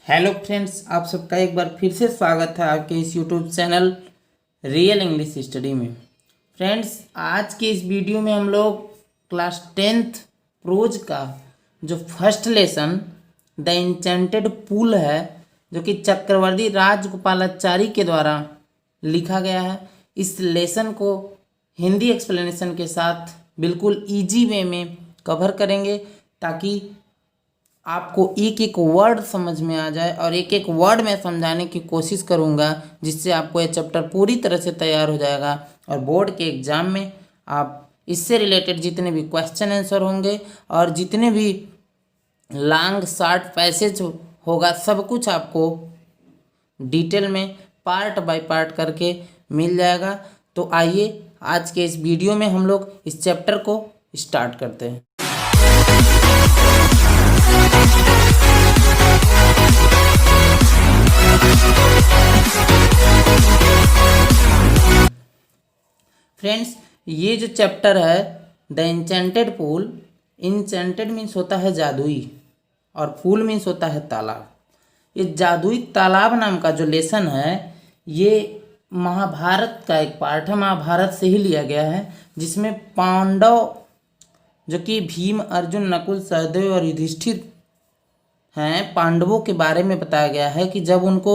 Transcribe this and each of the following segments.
Hello friends, आप सबका एक बार फिर से स्वागत है आपके इस YouTube channel real English study में। फ्रेंड्स, आज के इस वीडियो में हम लोग क्लास 10th प्रोज का जो first lesson the enchanted pool है, जो कि चक्रवर्ती राजगोपालाचारी के द्वारा लिखा गया है, इस लेसन को हिंदी एक्सप्लेनेशन के साथ बिल्कुल ईजी वे में कवर करेंगे ताकि आपको एक एक वर्ड समझ में आ जाए और एक एक वर्ड में समझाने की कोशिश करूंगा, जिससे आपको ये चैप्टर पूरी तरह से तैयार हो जाएगा और बोर्ड के एग्ज़ाम में आप इससे रिलेटेड जितने भी क्वेश्चन आंसर होंगे और जितने भी लॉन्ग शॉर्ट पैसेज होगा, सब कुछ आपको डिटेल में पार्ट बाय पार्ट करके मिल जाएगा। तो आइए आज के इस वीडियो में हम लोग इस चैप्टर को स्टार्ट करते हैं। फ्रेंड्स, ये जो चैप्टर है the enchanted pool, enchanted means होता है जादुई और पूल मीन्स होता है तालाब। ये जादुई तालाब नाम का जो लेसन है, ये महाभारत का एक पार्ट है, महाभारत से ही लिया गया है, जिसमें पांडव जो कि भीम, अर्जुन, नकुल, सहदेव और युधिष्ठिर हैं, पांडवों के बारे में बताया गया है कि जब उनको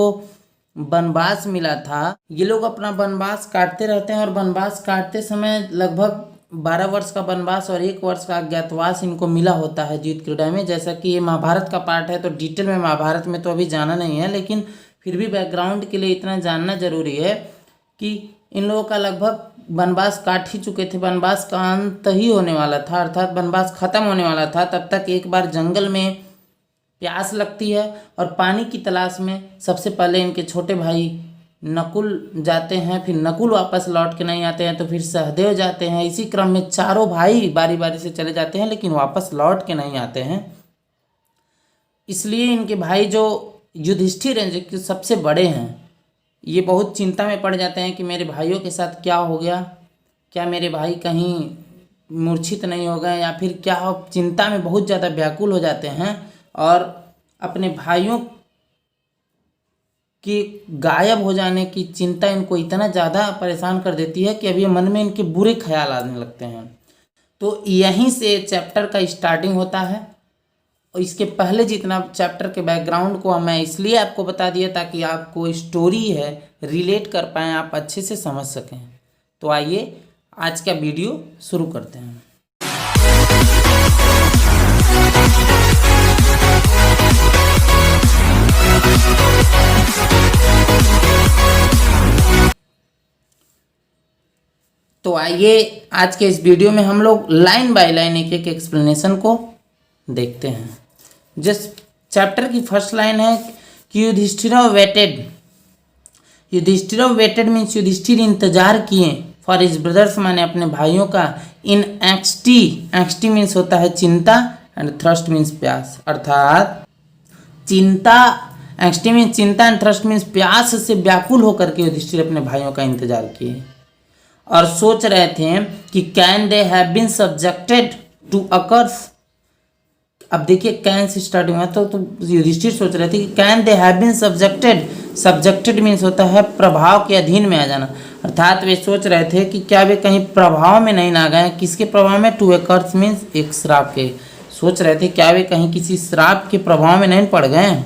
वनवास मिला था, ये लोग अपना वनवास काटते रहते हैं और वनवास काटते समय लगभग 12 वर्ष का वनवास और 1 वर्ष का अज्ञातवास इनको मिला होता है जीत क्रीड़ा में। जैसा कि ये महाभारत का पार्ट है तो डिटेल में महाभारत में तो अभी जाना नहीं है, लेकिन फिर भी बैकग्राउंड के लिए इतना जानना जरूरी है कि इन लोगों का लगभग वनवास काट ही चुके थे, वनवास का अंत ही होने वाला था, अर्थात वनवास खत्म होने वाला था। तब तक एक बार जंगल में प्यास लगती है और पानी की तलाश में सबसे पहले इनके छोटे भाई नकुल जाते हैं, फिर नकुल वापस लौट के नहीं आते हैं, तो फिर सहदेव जाते हैं। इसी क्रम में चारों भाई बारी बारी से चले जाते हैं, लेकिन वापस लौट के नहीं आते हैं। इसलिए इनके भाई जो युधिष्ठिर हैं, जो कि सबसे बड़े हैं, ये बहुत चिंता में पड़ जाते हैं कि मेरे भाइयों के साथ क्या हो गया, क्या मेरे भाई कहीं मूर्छित नहीं हो गए या फिर क्या। चिंता में बहुत ज़्यादा व्याकुल हो जाते हैं और अपने भाइयों के गायब हो जाने की चिंता इनको इतना ज़्यादा परेशान कर देती है कि अभी मन में इनके बुरे ख्याल आने लगते हैं। तो यहीं से चैप्टर का स्टार्टिंग होता है और इसके पहले जितना चैप्टर के बैकग्राउंड को मैं इसलिए आपको बता दिया ताकि आपको स्टोरी है रिलेट कर पाएँ, आप अच्छे से समझ सकें। तो आइए आज का वीडियो शुरू करते हैं। तो आइए आज के इस वीडियो में हम लोग लाइन बाय लाइन एक एक एक्सप्लेनेशन को देखते हैं। जिस चैप्टर की फर्स्ट लाइन है कि युधिष्ठिर वेटेड मीन्स युधिष्ठिर इंतजार किए फॉर हिज ब्रदर्स, माने अपने भाइयों का, इन एंग्स्टी मीन्स होता है चिंता एंड थ्रस्ट मीन्स प्यास, अर्थात चिंता, एंग्स्टी मीन्स चिंता एंड थ्रस्ट मीन्स प्यास से व्याकुल होकर के युधिष्ठिर अपने भाइयों का इंतजार किए और सोच रहे थे कि can they have been subjected to a curse. अब देखिए कैन से स्टार्ट हुआ तो युधिष्ठिर सोच रहे थे कि can they have been subjected means होता है प्रभाव के अधीन में आ जाना, अर्थात वे सोच रहे थे कि क्या वे कहीं प्रभाव में नहीं ना गए। किसके प्रभाव में? टू अकर्स मीन्स एक श्राप के। सोच रहे थे क्या वे कहीं किसी श्राप के प्रभाव में नहीं पड़ गए।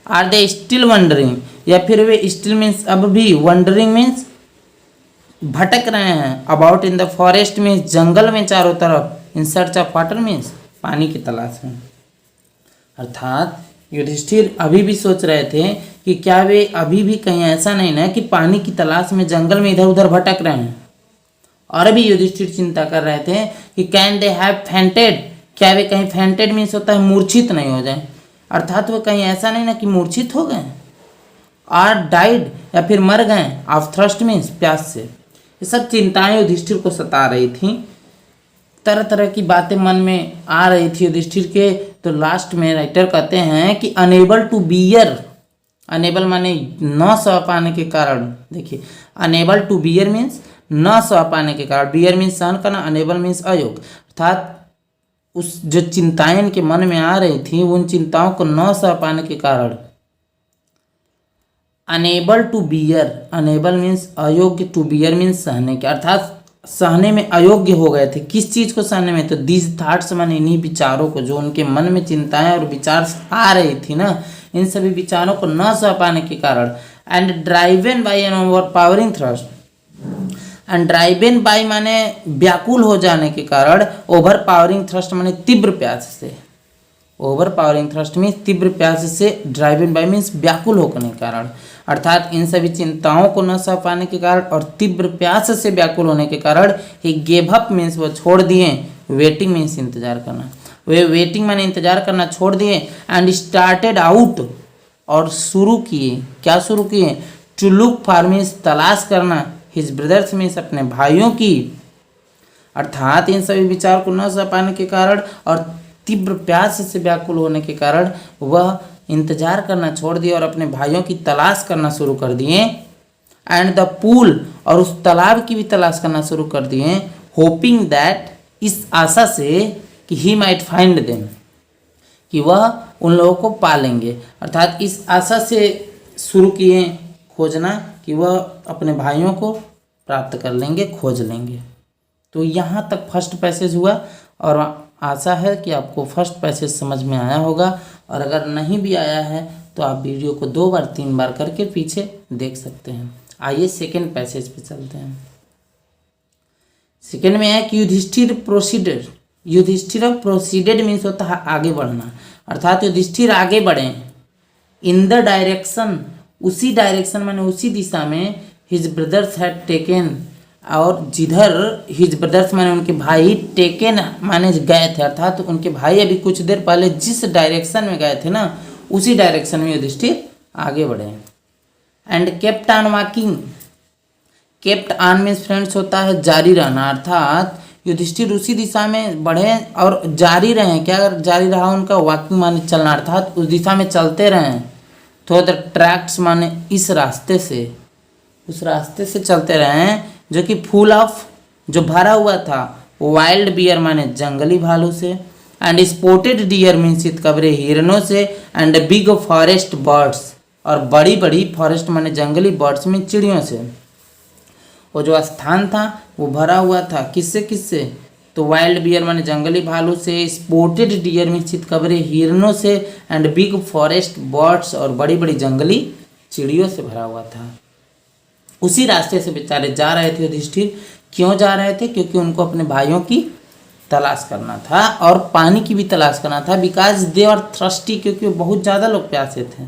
आर दे स्टिल वंडरिंग, या फिर वे स्टिल मीन्स अब भी, वंडरिंग मीन्स भटक रहे हैं, about in the forest means जंगल में चारों तरफ, in search of water means पानी की तलाश में। अर्थात युधिष्ठिर अभी भी सोच रहे थे कि क्या वे अभी भी कहीं ऐसा नहीं ना कि पानी की तलाश में जंगल में इधर उधर भटक रहे हैं। और अभी युधिष्ठिर चिंता कर रहे थे कि कैन दे हैव फेंटेड, क्या वे कहीं फेंटेड मीन्स होता है मूर्छित नहीं हो जाए, अर्थात वो कहीं ऐसा नहीं ना कि मूर्छित हो गए, आर डाइड या फिर मर गए, ऑफ थ्रस्ट मीन्स प्यास से। ये सब चिंताएं युधिष्ठिर को सता रही थी, तरह तरह की बातें मन में आ रही थी युधिष्ठिर के। तो लास्ट में राइटर कहते हैं कि अनेबल टू बियर, अनेबल माने न सह पाने के कारण। देखिए अनेबल टू बियर मीन्स न सह पाने के कारण, बियर मीन्स सहन करना, अनेबल मीन्स अयोग, अर्थात उस जो चिंताएं इनके मन में आ रही थी उन चिंताओं को न सह पाने के कारण unable to bear, unable means अयोग्य, टू बियर मीन्स सहने के, अर्थात सहने में अयोग्य हो गए थे। किस चीज को सहने में? तो दीज थॉट्स माने इन्हीं विचारों को, जो उनके मन में चिंताएं और विचार आ रही थी ना, इन सभी विचारों को न सह पाने के कारण, and driven by an overpowering thrust, and driven by माने व्याकुल हो जाने के कारण, ओवर पावरिंग थ्रस्ट माने तीव्र प्यास से, ओवर पावरिंग थ्रस्ट मीन्स तीव्र प्यास से, ड्राइवन बाय मीन्स व्याकुल होने के कारण, अर्थात इन सभी चिंताओं को न सह पाने के कारण और तीव्र प्यास से व्याकुल होने के कारण ही गेव अप मीन्स वो छोड़ दिए, वेटिंग मीन्स इंतजार करना, वे वेटिंग माने इंतजार करना छोड़ दिए, एंड स्टार्टेड आउट और शुरू किए, क्या शुरू किए? टू लुक फॉर मीन्स तलाश करना, हिज ब्रदर्स मीन्स अपने भाइयों की, अर्थात इन सभी विचार को न सह पाने के कारण और तीव्र प्यास से व्याकुल होने के कारण वह इंतजार करना छोड़ दिए और अपने भाइयों की तलाश करना शुरू कर दिए, एंड द पूल और उस तालाब की भी तलाश करना शुरू कर दिए, होपिंग दैट इस आशा से कि ही माइट फाइंड देम, कि वह उन लोगों को पा लेंगे, अर्थात इस आशा से शुरू किए खोजना कि वह अपने भाइयों को प्राप्त कर लेंगे, खोज लेंगे। तो यहाँ तक फर्स्ट पैसेज हुआ और आशा है कि आपको फर्स्ट पैसेज समझ में आया होगा, और अगर नहीं भी आया है तो आप वीडियो को 2 बार 3 बार करके पीछे देख सकते हैं। आइए सेकेंड पैसेज पे चलते हैं। सेकेंड में है कि Yudhishthira proceeded, Yudhishthira proceeded means होता है आगे बढ़ना, अर्थात युधिष्ठिर आगे बढ़े, इन द डायरेक्शन, उसी डायरेक्शन माने उसी दिशा में, हिज ब्रदर्स हैड टेकन, और जिधर हिज ब्रदर्स माने उनके भाई, टेकन माने गए थे, अर्थात उनके भाई अभी कुछ देर पहले जिस डायरेक्शन में गए थे ना, उसी डायरेक्शन में युधिष्ठिर आगे बढ़े। And kept on walking, kept on means friends होता है जारी रहना, अर्थात युधिष्ठिर उसी दिशा में बढ़े और जारी रहे, क्या जारी रहा उनका? वॉकिंग माने चलना, अर्थात उस दिशा में चलते रहें। थ्रू द ट्रैक्ट्स माने इस रास्ते से, उस रास्ते से चलते रहें जो कि फुल ऑफ, जो भरा हुआ था वाइल्ड बियर माने जंगली भालू से, एंड स्पोर्टेड डियर मीन्स चितकबरे हिरणों से, एंड बिग फॉरेस्ट बर्ड्स, और बड़ी बड़ी फॉरेस्ट माने जंगली बर्ड्स में चिड़ियों से। वो जो स्थान था वो भरा हुआ था किससे किससे? तो वाइल्ड बियर माने जंगली भालू से, स्पोर्टेड डियर मीन्स चितकबरे हिरणों से, एंड बिग फॉरेस्ट बर्ड्स, और बड़ी बड़ी जंगली चिड़ियों से भरा हुआ था। उसी रास्ते से बेचारे जा रहे थे युधिष्ठिर। क्यों जा रहे थे? क्योंकि उनको अपने भाइयों की तलाश करना था और पानी की भी तलाश करना था, बिकॉज दे आर थ्रस्टी, क्योंकि बहुत ज़्यादा लोग प्यासे थे।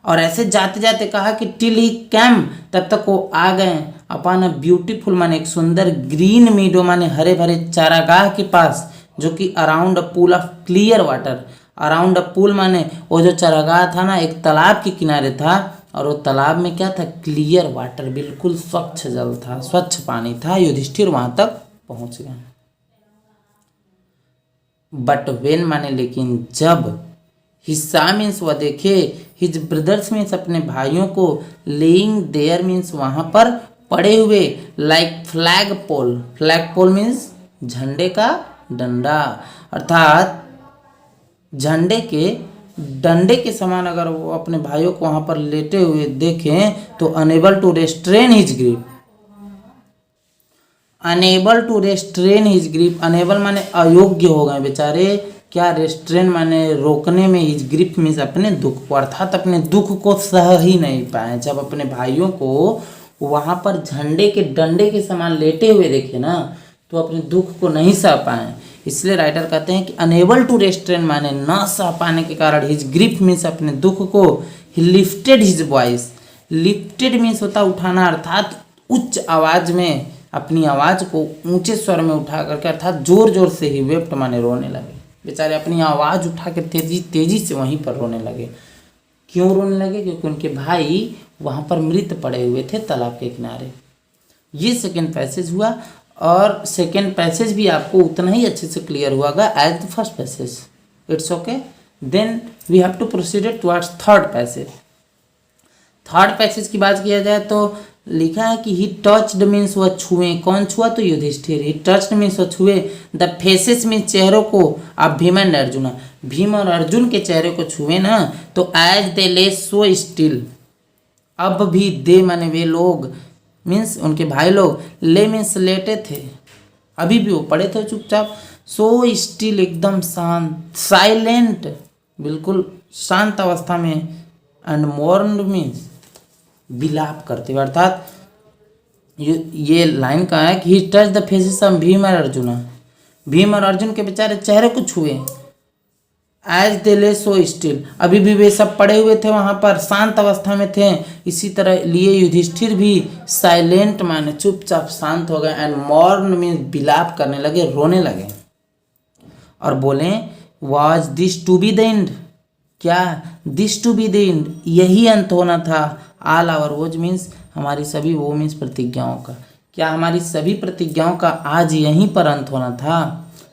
और ऐसे जाते जाते कहा कि टिल ही कैम, तब तक वो आ गए अपॉन अ ब्यूटीफुल माने एक सुंदर, ग्रीन मीडो माने हरे भरे चारागाह के पास, जो कि around a pool of clear water, around a pool माने वो जो चारागाह था ना एक तालाब के किनारे था, और वो तालाब में क्या था? क्लियर वाटर, बिल्कुल स्वच्छ जल था, स्वच्छ पानी था। युधिष्ठिर वहां तक पहुंच गए। बट वेन माने लेकिन जब, हिस्सा मीन्स वह देखे, हिज ब्रदर्स मीन्स अपने भाइयों को, लेइंग देयर मीन्स वहां पर पड़े हुए, लाइक फ्लैग पोल, फ्लैग पोल मीन्स झंडे का डंडा, अर्थात झंडे के डंडे के समान अगर वो अपने भाइयों को वहां पर लेटे हुए देखें तो unable to restrain his grip, unable to restrain his grip, unable माने अयोग्य हो गए बेचारे, क्या? रेस्ट्रेन माने रोकने में, हिज ग्रिप मीन्स अपने दुख को, अर्थात अपने दुख को सह ही नहीं पाए। जब अपने भाइयों को वहां पर झंडे के डंडे के समान लेटे हुए देखे ना, तो अपने दुख को नहीं सह पाए। इसलिए राइटर कहते हैं कि अनेबल टू रेस्ट्रेन माने न सह पाने के कारण, हिज ग्रिप मीन्स अपने दुख को, ही lifted his voice, lifted means होता उठाना, अर्थात उच्च आवाज में अपनी आवाज को ऊंचे स्वर में उठा करके, अर्थात जोर जोर से ही, वेप्ट माने रोने लगे बेचारे, अपनी आवाज उठा के तेजी तेजी से वहीं पर रोने लगे। क्यों रोने लगे? क्योंकि उनके भाई वहां पर मृत पड़े हुए थे तालाब के किनारे। ये सेकेंड पैसेज हुआ, और सेकेंड पैसेज भी आपको उतना ही अच्छे से क्लियर हुआ as the first passage. It's okay. Then we have to proceed towards third passage. Third passage की बात किया जाए तो लिखा है कि ही टच्ड मीन्स वह छुए, कौन छुआ? तो युधिष्ठिर। ही टच्ड मीन्स वह छुए द फेसेस मीन्स चेहरों को, अब भीम एंड अर्जुन, भीम और अर्जुन के चेहरे को छुए ना, तो एज दे ले सो स्टिल, अब भी दे माने वे लोग मीन्स उनके भाई लोग, ले मीन्स लेटे थे, अभी भी वो पड़े थे चुपचाप, सो स्टिल एकदम शांत, साइलेंट बिल्कुल शांत अवस्था में, एंड मोर्न मीन्स विलाप करते हुए, अर्थात ये लाइन का है कि he touch the faces of Bhim और अर्जुना, भीम और अर्जुन के बेचारे चेहरे को छुए, एज दे ले सो स्टिल, अभी भी वे सब पड़े हुए थे वहां पर, शांत अवस्था में थे, इसी तरह लिए युधिष्ठिर भी साइलेंट माने चुपचाप शांत हो गए, एंड मॉर्न मीन्स विलाप करने लगे, रोने लगे और बोले was this to be the end, क्या this to be the end, यही अंत होना था, ऑल आवर वोज मीन्स हमारी सभी वो मीन्स प्रतिज्ञाओं का, क्या हमारी सभी प्रतिज्ञाओं का आज यहीं पर अंत होना था,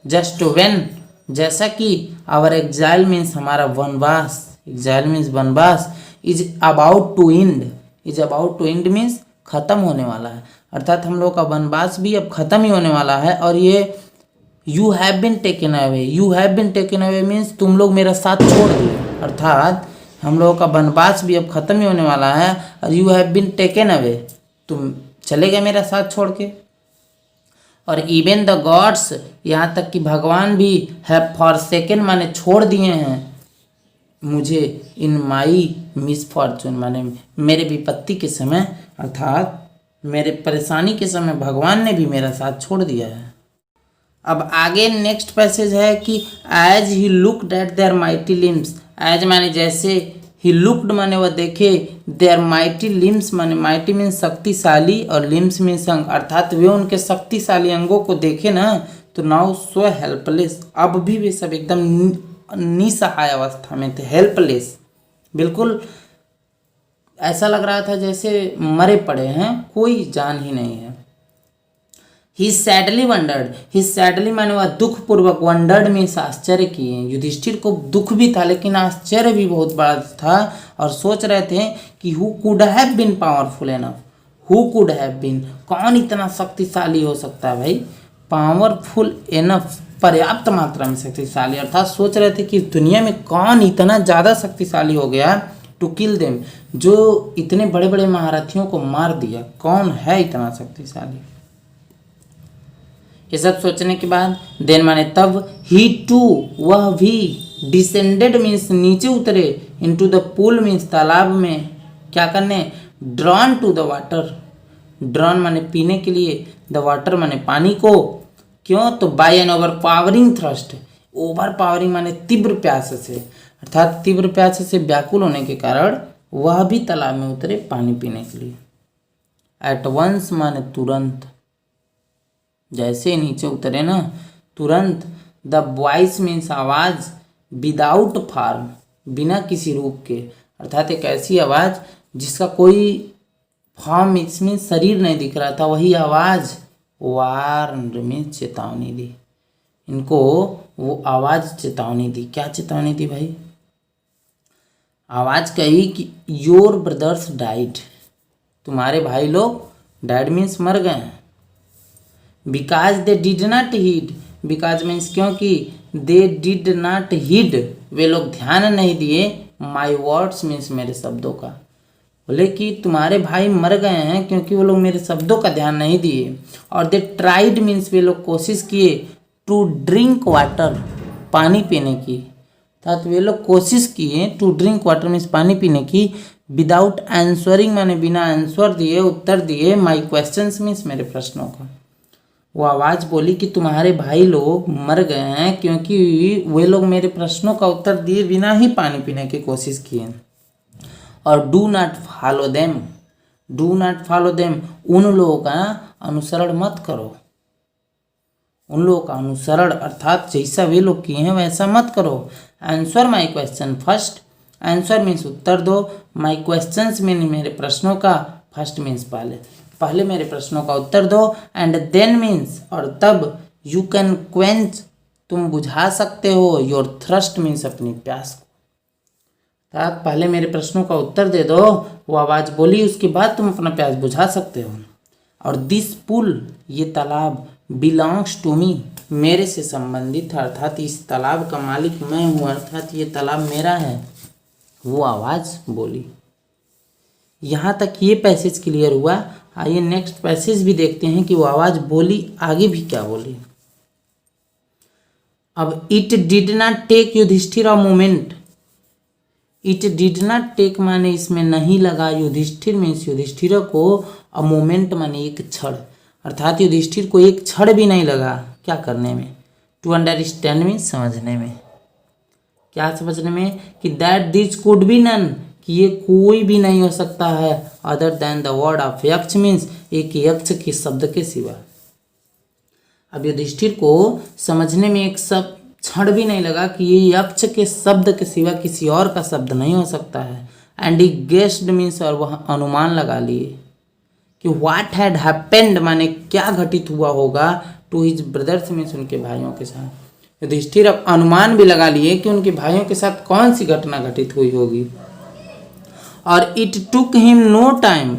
जस्ट व्हेन, जैसा कि आवर एग्जाइल मीन्स हमारा वनवास, एग्जाइल मीन्स वनवास, is about to end, is about to end means खत्म होने वाला है, अर्थात हम लोग का वनवास भी अब खत्म ही होने वाला है, और ये you have been taken away, you have been taken away means तुम लोग मेरा साथ छोड़ दिए, अर्थात हम लोगों का वनवास भी अब खत्म ही होने वाला है, और you have been taken away, तुम चले गए मेरा साथ छोड़ के, और इवन द गॉड्स, यहाँ तक कि भगवान भी हैव फॉरसेकन माने छोड़ दिए हैं मुझे, इन माई मिसफॉर्चून माने मेरे विपत्ति के समय, अर्थात मेरे परेशानी के समय भगवान ने भी मेरा साथ छोड़ दिया है। अब आगे नेक्स्ट पैसेज है कि as he looked at their mighty limbs, as माने जैसे, ही लुक्ड माने वह देखे, देयर माइटी लिम्स माने माइटी मीन्स शक्तिशाली, और लिम्स मीन्स अंग, अर्थात वे उनके शक्तिशाली अंगों को देखे ना, तो नाउ सो हेल्पलेस, अब भी वे सब एकदम निसहाय अवस्था में थे, हेल्पलेस, बिल्कुल ऐसा लग रहा था जैसे मरे पड़े हैं, कोई जान ही नहीं है। ही सैडली वंडर्ड, ही सैडली माने वह दुख पूर्वक, वंडर्ड मीन्स आश्चर्य किए, युधिष्ठिर को दुख भी था लेकिन आश्चर्य भी बहुत बड़ा था, और सोच रहे थे कि who could have been powerful enough, who could have been, कौन इतना शक्तिशाली हो सकता है भाई, पावरफुल एनफ पर्याप्त मात्रा में शक्तिशाली, अर्थात सोच रहे थे कि दुनिया में कौन इतना ज़्यादा शक्तिशाली हो गया टू किल देम, जो इतने बड़े बड़े महारथियों को मार दिया, कौन है इतना शक्तिशाली। ये सब सोचने के बाद देन माने तब, ही टू वह भी, डिसेंडेड मीन्स नीचे उतरे, इनटू द पूल मीन्स तालाब में, क्या करने, drawn to the water, drawn माने पीने के लिए, द वाटर माने पानी को, क्यों, तो by an overpowering thrust, overpowering माने तीव्र प्यास से, अर्थात तीव्र प्यास से व्याकुल होने के कारण वह भी तालाब में उतरे पानी पीने के लिए। एट वंस माने तुरंत, जैसे ही नीचे उतरे ना तुरंत, द वॉइस मीन्स आवाज, विदाउट फॉर्म बिना किसी रूप के, अर्थात एक ऐसी आवाज जिसका कोई फॉर्म मीन्स शरीर नहीं दिख रहा था, वही आवाज वार्न मीन्स चेतावनी दी, इनको वो आवाज चेतावनी दी, क्या चेतावनी दी भाई, आवाज कही कि योर ब्रदर्स डाइड, तुम्हारे भाई लोग, डाइड मीन्स मर गए हैं, because they did not heed, because means क्योंकि, दे डिड नॉट हीड वे लोग ध्यान नहीं दिए, माई वर्ड्स मीन्स मेरे शब्दों का, बोले कि तुम्हारे भाई मर गए हैं क्योंकि वो लोग मेरे शब्दों का ध्यान नहीं दिए, और दे ट्राइड मीन्स वे लोग कोशिश किए, टू ड्रिंक वाटर पानी पीने की, अर्थात वे लोग कोशिश किए, टू ड्रिंक वाटर मीन्स पानी पीने की, विदाउट आंसरिंग माने बिना आंसर दिए, उत्तर दिए, माई क्वेश्चंस मीन्स मेरे प्रश्नों का, वो आवाज़ बोली कि तुम्हारे भाई लोग मर गए हैं क्योंकि वे लोग मेरे प्रश्नों का उत्तर दिए बिना ही पानी पीने की कोशिश किए, और do not follow them, do not follow them, उन लोगों का अनुसरण मत करो, उन लोगों का अनुसरण अर्थात जैसा वे लोग किए हैं वैसा मत करो, answer my question first, answer means उत्तर दो, माई क्वेश्चंस मीन मेरे प्रश्नों का, फर्स्ट मीन्स पहले, पहले मेरे प्रश्नों का उत्तर दो, एंड देन मीन्स और तब, यू कैन क्वेंच तुम बुझा सकते हो, योर थ्रस्ट मीन्स अपनी प्यास को, अर्थात पहले मेरे प्रश्नों का उत्तर दे दो, वो आवाज़ बोली, उसके बाद तुम अपना प्यास बुझा सकते हो, और दिस पुल ये तालाब, बिलोंग्स टू मी मेरे से संबंधित है, अर्थात इस तालाब का मालिक मैं हूँ, अर्थात ये तालाब मेरा है, वो आवाज़ बोली। यहाँ तक ये पैसेज क्लियर हुआ। आइए नेक्स्ट पैसेज भी देखते हैं कि वो आवाज़ बोली आगे भी क्या बोली। अब it did not take Yudhishthira a moment. It did not take माने इसमें नहीं लगा, युधिष्ठिर मीन्स युधिष्ठिर को, अ मोमेंट माने एक क्षण, अर्थात युधिष्ठिर को एक क्षण भी नहीं लगा क्या करने में, टू अंडरस्टैंड मीन्स समझने में। क्या समझने में? कि that this could be none, कि ये कोई भी नहीं हो सकता है, other than the word of Yaksha means एक यक्ष के शब्द के सिवा। अब युधिष्ठिर को समझने में एक सब क्षण भी नहीं लगा कि ये यक्ष के शब्द के सिवा किसी और का शब्द नहीं हो सकता है। एंड ही गेस्ड मीन्स, और वह अनुमान लगा लिए कि व्हाट हैड हैपेंड माने क्या घटित हुआ होगा, टू हिज ब्रदर्स मीन्स उनके भाइयों के साथ। युधिष्ठिर अब अनुमान भी लगा लिए कि उनके भाइयों के साथ कौन सी घटना घटित हुई होगी। और it took him no time,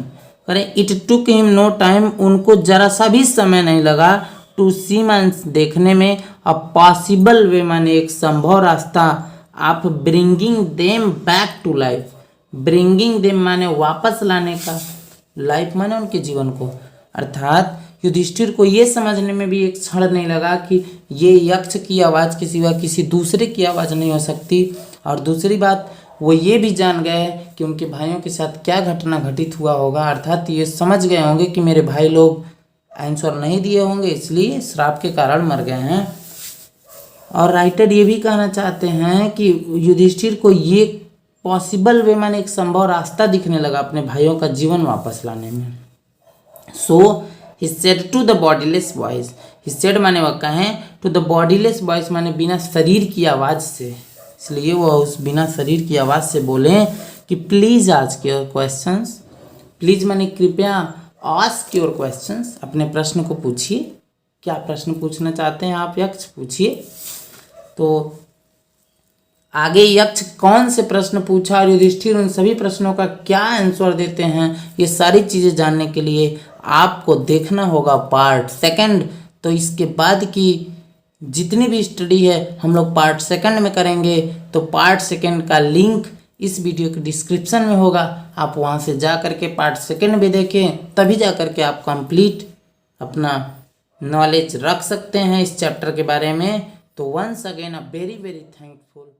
करें it took him no time, उनको जरा सा भी समय नहीं लगा, टू सी मीन्स देखने में, अ पॉसिबल वे माने एक संभव रास्ता, आप bringing them back to life. Bringing them माने वापस लाने का, लाइफ माने उनके जीवन को, अर्थात युधिष्ठिर को ये समझने में भी एक क्षण नहीं लगा कि ये यक्ष की आवाज़ के सिवा किसी दूसरे की आवाज़ नहीं हो सकती। और दूसरी बात वो ये भी जान गए कि उनके भाइयों के साथ क्या घटना घटित हुआ होगा, अर्थात ये समझ गए होंगे कि मेरे भाई लोग आंसर नहीं दिए होंगे इसलिए श्राप के कारण मर गए हैं। और राइटर ये भी कहना चाहते हैं कि युधिष्ठिर को ये पॉसिबल वे माने एक संभव रास्ता दिखने लगा अपने भाइयों का जीवन वापस लाने में। So he said to the bodiless voice, he said माने वह कहें, टू द बॉडीलेस वॉइस माने बिना शरीर की आवाज़ से, इसलिए वह उस बिना शरीर की आवाज़ से बोले कि please ask your questions. Please माने कृपया, आस्क योर क्वेश्चंस, अपने प्रश्न को पूछिए। क्या प्रश्न पूछना चाहते हैं आप यक्ष, पूछिए। तो आगे यक्ष कौन से प्रश्न पूछा और युधिष्ठिर उन सभी प्रश्नों का क्या आंसर देते हैं, ये सारी चीज़ें जानने के लिए आपको देखना होगा पार्ट सेकंड। तो इसके बाद की जितनी भी स्टडी है हम लोग पार्ट सेकंड में करेंगे। तो पार्ट सेकंड का लिंक इस वीडियो के डिस्क्रिप्शन में होगा, आप वहाँ से जा कर के पार्ट सेकंड भी देखें, तभी जा कर के आप कंप्लीट अपना नॉलेज रख सकते हैं इस चैप्टर के बारे में। तो once again a very very thankful.